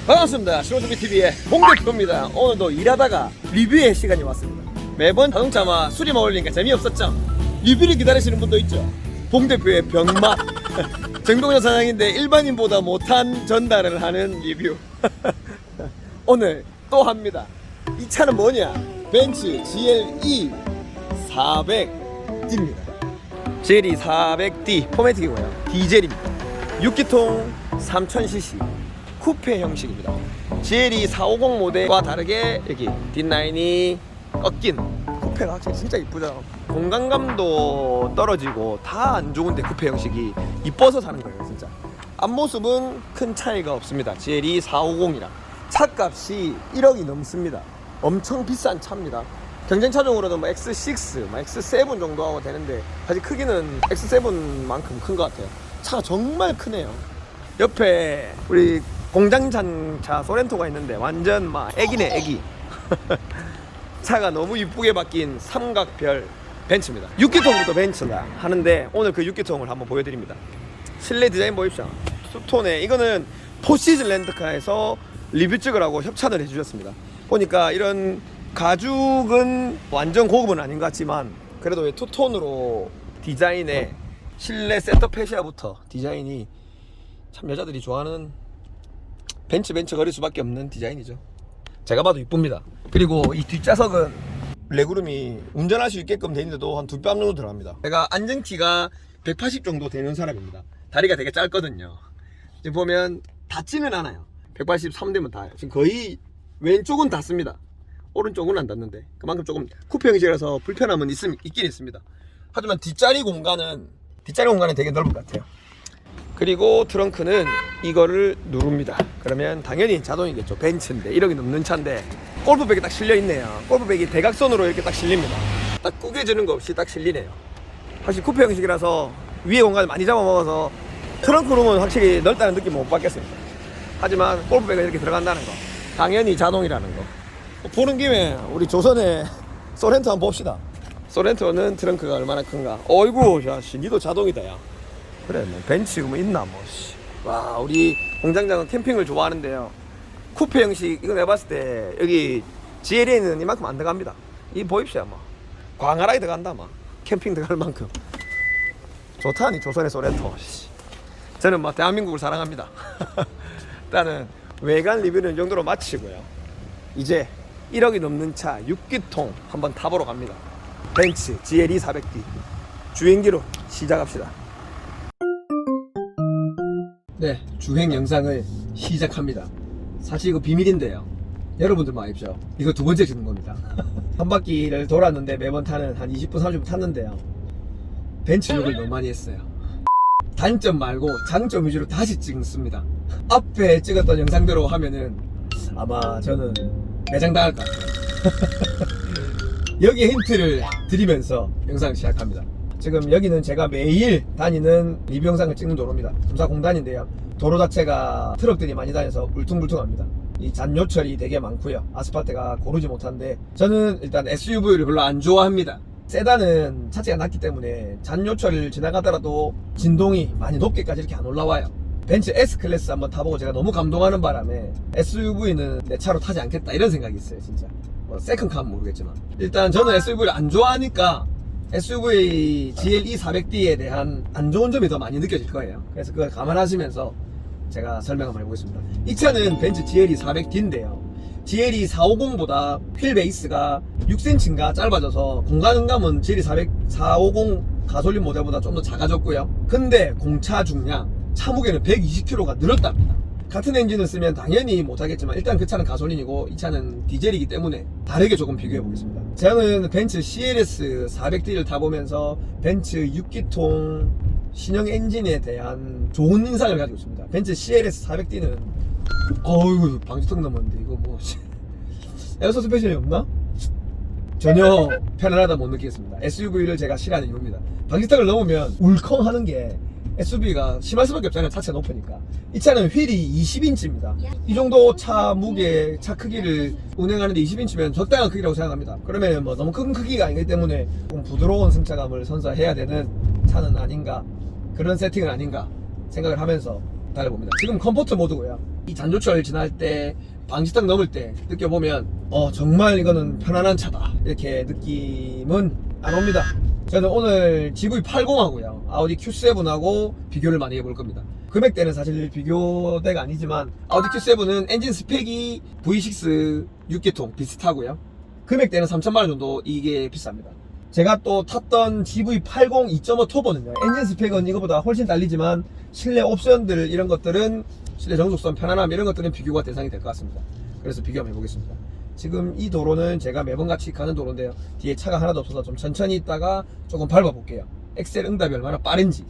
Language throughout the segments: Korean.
반갑습니다. 신호준비TV의 홍대표입니다. 오늘도 일하다가 리뷰의 시간이 왔습니다. 매번 자동차만 수리만 올리니까 재미없었죠? 리뷰를 기다리시는 분도 있죠? 홍대표의 병맛 정동현 사장인데 일반인보다 못한 전달을 하는 리뷰 오늘 또 합니다. 이 차는 뭐냐? 벤츠 GLE 400D입니다. GLE 400D 포매틱이고요. 디젤입니다. 6기통 3000cc 쿠페 형식입니다. GLE 450 모델과 다르게 여기 뒷라인이 꺾인 쿠페가 확실히 진짜 이쁘죠. 공간감도 떨어지고 다 안 좋은데 쿠페 형식이 이뻐서 사는 거예요. 진짜 앞모습은 큰 차이가 없습니다. GLE 450이랑 차값이 1억이 넘습니다. 엄청 비싼 차입니다. 경쟁차종으로는 뭐 X6, X7 정도 하고 되는데 사실 크기는 X7만큼 큰 것 같아요. 차가 정말 크네요. 옆에 우리 공장차 소렌토가 있는데 완전 막 애기네 애기. 차가 너무 이쁘게 바뀐 삼각별 벤츠입니다. 6기통부터 벤츠가 하는데 오늘 그 6기통을 한번 보여드립니다. 실내 디자인 보십시오. 투톤에 이거는 포시즌 렌트카에서 리뷰 찍으라고 협찬을 해주셨습니다. 보니까 이런 가죽은 완전 고급은 아닌 것 같지만 그래도 투톤으로 디자인에 실내 셋업 패시아부터 디자인이 참 여자들이 좋아하는 벤츠 거릴 수밖에 없는 디자인이죠. 제가 봐도 이쁩니다. 그리고 이 뒷좌석은 레그룸이 운전할 수 있게끔 되는데도 한 2뺨 정도 들어갑니다. 제가 안정키가 180 정도 되는 사람입니다. 다리가 되게 짧거든요. 지금 보면 닿지는 않아요. 183 되면 닿아요. 지금 거의 왼쪽은 닿습니다. 오른쪽은 안 닿는데 그만큼 조금 쿠페 형식이라서 불편함은 있긴 있습니다. 하지만 뒷자리 공간은 되게 넓은 것 같아요. 그리고 트렁크는 이거를 누릅니다. 그러면 당연히 자동이겠죠. 벤츠인데 1억이 넘는 차인데 골프백이 딱 실려있네요. 골프백이 대각선으로 이렇게 딱 실립니다. 딱 구겨지는 거 없이 딱 실리네요. 사실 쿠페 형식이라서 위에 공간을 많이 잡아먹어서 트렁크룸은 확실히 넓다는 느낌 못 받겠습니다. 하지만 골프백이 이렇게 들어간다는 거 당연히 자동이라는 거. 보는 김에 우리 조선의 소렌토 한번 봅시다. 소렌토는 트렁크가 얼마나 큰가. 어이구 야씨 니도 자동이다 야. 그래 뭐 벤츠 뭐 있나 뭐 씨. 와 우리 공장장은 캠핑을 좋아하는데요. 쿠페 형식 이거 내가 봤을 때 여기 GLE는 이만큼 안 들어갑니다. 이 보입시다 뭐 광활하게 들어간다 막 캠핑 들어갈 만큼 좋다니 조선의 소렌토 씨. 저는 뭐 대한민국을 사랑합니다. 일단은 외관 리뷰는 이 정도로 마치고요. 이제 1억이 넘는 차 6기통 한번 타보러 갑니다. 벤츠 GLE 400D 주행기로 시작합시다. 네, 주행 영상을 시작합니다. 사실 이거 비밀인데요. 여러분들만 아십시오. 이거 두 번째 주는 겁니다. 한 바퀴를 돌았는데 매번 타는 한 20분 30분 탔는데요. 벤츠 욕을 너무 많이 했어요. 단점 말고 장점 위주로 다시 찍습니다. 앞에 찍었던 영상대로 하면은 아마 저는 매장당할 것 같아요. 여기에 힌트를 드리면서 영상을 시작합니다. 지금 여기는 제가 매일 다니는 리뷰 영상을 찍는 도로입니다. 금사공단인데요. 도로 자체가 트럭들이 많이 다녀서 울퉁불퉁합니다. 이 잔요철이 되게 많고요. 아스팔트가 고르지 못한데 저는 일단 SUV를 별로 안 좋아합니다. 세단은 차체가 낮기 때문에 잔요철을 지나가더라도 진동이 많이 높게까지 이렇게 안 올라와요. 벤츠 S클래스 한번 타보고 제가 너무 감동하는 바람에 SUV는 내 차로 타지 않겠다 이런 생각이 있어요. 진짜 뭐 세컨카는 모르겠지만 일단 저는 SUV를 안 좋아하니까 SUV GLE 400D에 대한 안 좋은 점이 더 많이 느껴질 거예요. 그래서 그걸 감안하시면서 제가 설명 한번 해보겠습니다. 이 차는 벤츠 GLE 400D인데요. GLE 450보다 휠 베이스가 6cm인가 짧아져서 공간감은 GLE 450 가솔린 모델보다 좀 더 작아졌고요. 근데 공차 중량, 차 무게는 120kg가 늘었답니다. 같은 엔진을 쓰면 당연히 못하겠지만 일단 그 차는 가솔린이고 이 차는 디젤이기 때문에 다르게 조금 비교해 보겠습니다. 저는 벤츠 CLS 400D를 타보면서 벤츠 6기통 신형 엔진에 대한 좋은 인상을 가지고 있습니다. 벤츠 CLS 400D는 어이구 방지턱 넘었는데 이거 뭐 에어 서스펜션이 없나? 전혀 편안하다 못 느끼겠습니다. SUV를 제가 싫어하는 이유입니다. 방지턱을 넘으면 울컹하는 게 SUV가 심할 수밖에 없잖아요. 차체가 높으니까. 이 차는 휠이 20인치입니다. 이 정도 차 무게, 차 크기를 운행하는데 20인치면 적당한 크기라고 생각합니다. 그러면 뭐 너무 큰 크기가 아니기 때문에 좀 부드러운 승차감을 선사해야 되는 차는 아닌가, 그런 세팅은 아닌가 생각을 하면서 달려봅니다. 지금 컴포트 모드고요. 이 잔조철 지날 때 방지턱 넘을 때 느껴보면 정말 이거는 편안한 차다 이렇게 느낌은 안 옵니다. 저는 오늘 GV80하고요 아우디 Q7하고 비교를 많이 해볼 겁니다. 금액대는 사실 비교대가 아니지만 아우디 Q7은 엔진 스펙이 V6 6기통 비슷하고요 금액대는 3천만원 정도 이게 비쌉니다. 제가 또 탔던 GV80 2.5 터보는요 엔진 스펙은 이거보다 훨씬 달리지만 실내 옵션들 이런 것들은 실내 정숙성, 편안함 이런 것들은 비교가 대상이 될 것 같습니다. 그래서 비교 한번 해보겠습니다. 지금 이 도로는 제가 매번 같이 가는 도로인데요 뒤에 차가 하나도 없어서 좀 천천히 있다가 조금 밟아볼게요. 엑셀 응답이 얼마나 빠른지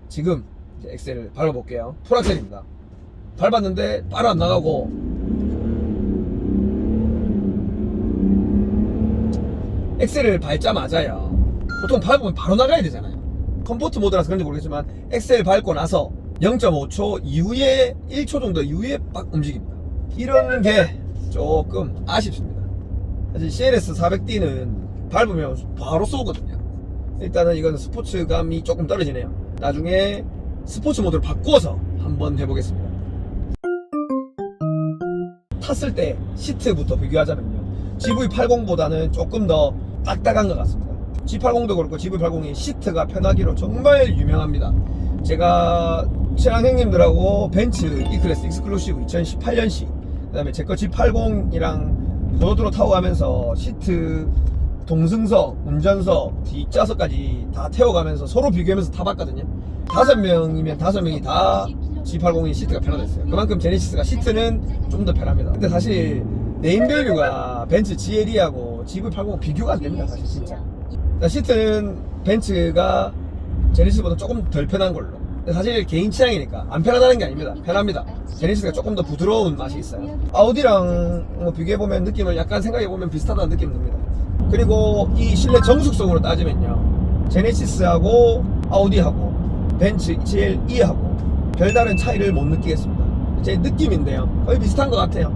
지금 이제 엑셀을 밟아볼게요. 풀악셀입니다. 밟았는데 바로 안 나가고 엑셀을 밟자마자요 보통 밟으면 바로 나가야 되잖아요. 컴포트 모드라서 그런지 모르겠지만 엑셀 밟고 나서 0.5초 이후에 1초 정도 이후에 막 움직입니다. 이런 게 조금 아쉽습니다. 사실 CLS 400D는 밟으면 바로 쏘거든요. 일단은 이건 스포츠감이 조금 떨어지네요. 나중에 스포츠 모드를 바꿔서 한번 해보겠습니다. 탔을 때 시트부터 비교하자면요 GV80보다는 조금 더 딱딱한 것 같습니다. G80도 그렇고 GV80이 시트가 편하기로 정말 유명합니다. 제가 친한 형님들하고 벤츠 E클래스 익스클루시브 2018년식 그 다음에 제거 G80이랑 고속도로 타고 가면서 시트, 동승석, 운전석, 뒷좌석까지 다 태워가면서 서로 비교하면서 타봤거든요. 5명이면 5명이 다 G80이 시트가 편하댔어요. 그만큼 제네시스가 시트는 좀 더 편합니다. 근데 사실 네임밸류가 벤츠 GLE하고 GV80 비교가 안 됩니다. 사실 진짜. 시트는 벤츠가 제네시스보다 조금 덜 편한 걸로. 근데 사실 개인 취향이니까 안 편하다는 게 아닙니다. 편합니다. 제네시스가 조금 더 부드러운 맛이 있어요. 아우디랑 뭐 비교해보면 느낌을 약간 생각해보면 비슷하다는 느낌이 듭니다. 그리고 이 실내 정숙성으로 따지면요 제네시스하고 아우디하고 벤츠 GLE하고 별다른 차이를 못 느끼겠습니다. 제 느낌인데요 거의 비슷한 것 같아요.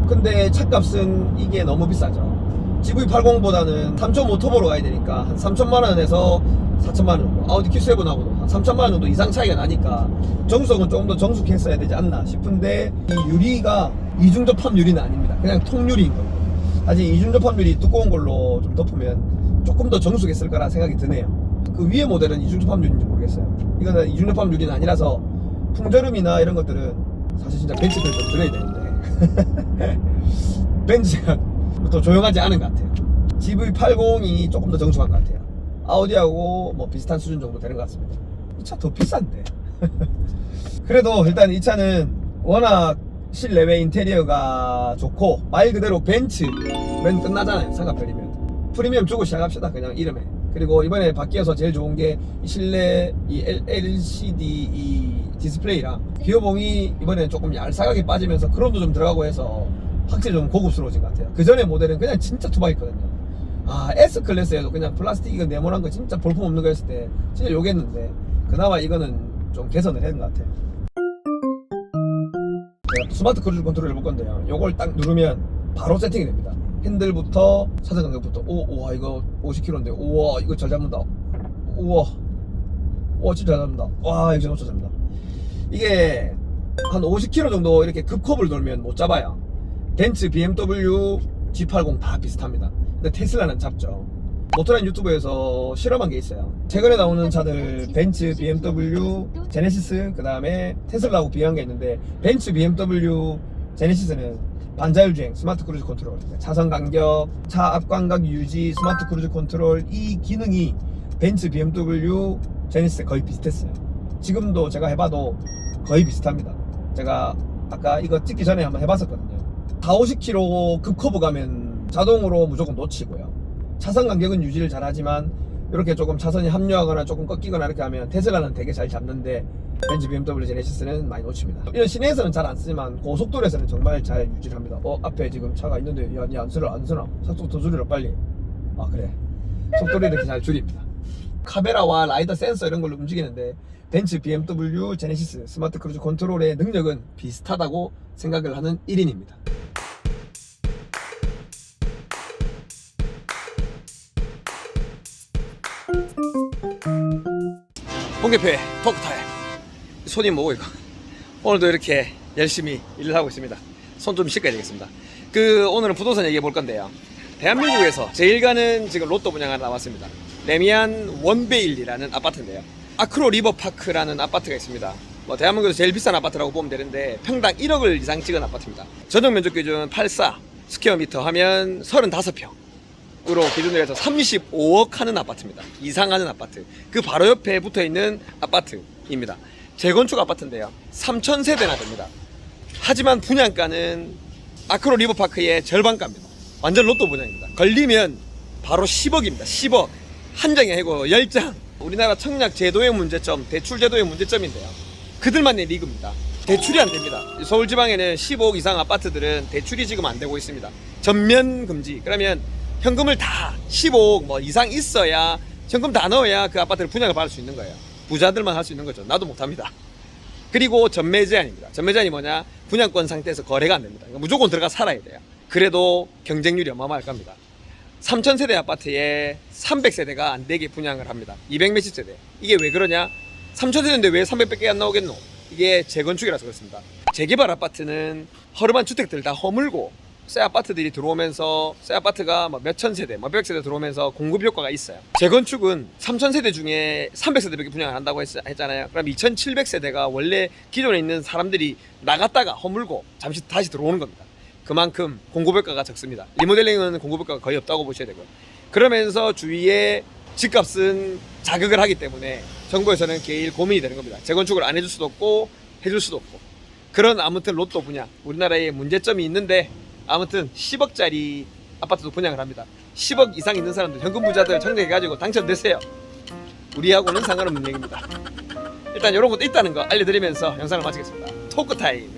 근데 차값은 이게 너무 비싸죠. GV80보다는 3.5 터보로 가야 되니까 한 3천만원에서 4천만원 정도, 아우디 Q7하고도 한 3천만원 정도 이상 차이가 나니까 정수성은 조금 더 정숙했어야 되지 않나 싶은데 이 유리가 이중접합 유리는 아닙니다. 그냥 통유리인 거고 사실 이중접합 유리 두꺼운 걸로 좀 덮으면 조금 더 정숙했을 거라 생각이 드네요. 그 위에 모델은 이중접합 유리인지 모르겠어요. 이거는 이중접합 유리는 아니라서 풍절음이나 이런 것들은 사실 진짜 벤츠 걸 좀 들어야 되는데 벤츠가 더 조용하지 않은 것 같아요. GV80이 조금 더 정숙한 것 같아요. 아우디하고 뭐 비슷한 수준 정도 되는 것 같습니다. 이 차 더 비싼데 그래도 일단 이 차는 워낙 실내외 인테리어가 좋고 말 그대로 벤츠면 끝나잖아요. 상가편이면 프리미엄 주고 시작합시다 그냥 이름에. 그리고 이번에 바뀌어서 제일 좋은 게 이 실내 이 LCD 이 디스플레이랑 기어봉이 이번에 조금 얄쌍하게 빠지면서 크롬도 좀 들어가고 해서 확실히 좀 고급스러워진 것 같아요. 그 전에 모델은 그냥 진짜 투바이거든요. S클래스에도 그냥 플라스틱 이거 네모난 거 진짜 볼품 없는 거 했을 때 진짜 욕했는데 그나마 이거는 좀 개선을 했는 것 같아요. 제가 스마트 크루즈 컨트롤 해볼 건데요 요걸 딱 누르면 바로 세팅이 됩니다. 핸들부터 차선 간격부터 우와 이거 50km인데 우와 이거 잘 잡는다. 우와 진짜 잘 잡는다. 와 이거 진짜 잘 잡는다. 이게 한 50km 정도 이렇게 급컵을 돌면 못 잡아요. 벤츠, BMW, G80 다 비슷합니다. 근데 테슬라는 잡죠. 모토라인 유튜브에서 실험한 게 있어요. 최근에 나오는 차들 벤츠, BMW, 제네시스 그 다음에 테슬라하고 비교한 게 있는데 벤츠, BMW, 제네시스는 반자율주행, 스마트 크루즈 컨트롤, 차선 간격, 차 앞광각 유지, 스마트 크루즈 컨트롤 이 기능이 벤츠, BMW, 제네시스 거의 비슷했어요. 지금도 제가 해봐도 거의 비슷합니다. 제가 아까 이거 찍기 전에 한번 해봤었거든요. 40-50km 급커브 가면 자동으로 무조건 놓치고요. 차선 간격은 유지를 잘하지만 이렇게 조금 차선이 합류하거나 조금 꺾이거나 이렇게 하면 테슬라는 되게 잘 잡는데 벤츠, BMW, 제네시스는 많이 놓칩니다. 이런 시내에서는 잘 안 쓰지만 고속도로에서는 정말 잘 유지를 합니다. 앞에 지금 차가 있는데 야, 니 안 쓰나? 속도 더 줄여라 빨리. 그래. 속도를 이렇게 잘 줄입니다. 카메라와 라이더 센서 이런 걸로 움직이는데 벤츠, BMW, 제네시스 스마트 크루즈 컨트롤의 능력은 비슷하다고 생각을 하는 1인입니다. 홍계표의 토크타임. 손이 뭐고 이거. 오늘도 이렇게 열심히 일을 하고 있습니다. 손 좀 씻어야 되겠습니다. 오늘은 부동산 얘기해 볼 건데요. 대한민국에서 제일 가는 지금 로또 분양가 나왔습니다. 레미안 원베일리라는 아파트인데요. 아크로 리버파크라는 아파트가 있습니다. 대한민국에서 제일 비싼 아파트라고 보면 되는데 평당 1억을 이상 찍은 아파트입니다. 전용 면적 기준 84 스퀘어미터 하면 35평으로 기준으로 해서 35억 하는 아파트입니다. 이상하는 아파트. 그 바로 옆에 붙어 있는 아파트입니다. 재건축 아파트인데요. 3,000세대나 됩니다. 하지만 분양가는 아크로 리버파크의 절반가입니다. 완전 로또 분양입니다. 걸리면 바로 10억입니다. 10억. 한 장이 아니고 10장. 우리나라 청약 제도의 문제점, 대출 제도의 문제점인데요. 그들만의 리그입니다. 대출이 안 됩니다. 서울지방에는 15억 이상 아파트들은 대출이 지금 안 되고 있습니다. 전면 금지. 그러면 현금을 다 15억 이상 있어야 현금 다 넣어야 그 아파트를 분양을 받을 수 있는 거예요. 부자들만 할 수 있는 거죠. 나도 못합니다. 그리고 전매 제한입니다. 전매 제한이 뭐냐? 분양권 상태에서 거래가 안 됩니다. 그러니까 무조건 들어가 살아야 돼요. 그래도 경쟁률이 어마어마할 겁니다. 3,000세대 아파트에 300세대가 안 되게 분양을 합니다. 200몇십 세대. 이게 왜 그러냐? 3,000세대인데 왜 300밖에 안 나오겠노? 이게 재건축이라서 그렇습니다. 재개발 아파트는 허름한 주택들 다 허물고 새 아파트들이 들어오면서 새 아파트가 몇천 세대, 몇백 세대 들어오면서 공급 효과가 있어요. 재건축은 3,000세대 중에 300세대밖에 분양을 한다고 했잖아요. 그럼 2,700세대가 원래 기존에 있는 사람들이 나갔다가 허물고 잠시 다시 들어오는 겁니다. 그만큼 공급 효과가 적습니다. 리모델링은 공급 효과가 거의 없다고 보셔야 되고요. 그러면서 주위에 집값은 자극을 하기 때문에 정부에서는 제일 고민이 되는 겁니다. 재건축을 안 해줄 수도 없고 해줄 수도 없고. 그런 아무튼 로또 분양, 우리나라에 문제점이 있는데 아무튼 10억짜리 아파트도 분양을 합니다. 10억 이상 있는 사람들, 현금 부자들 청약해가지고 당첨되세요. 우리하고는 상관없는 얘기입니다. 일단 이런 것도 있다는 거 알려드리면서 영상을 마치겠습니다. 토크 타임.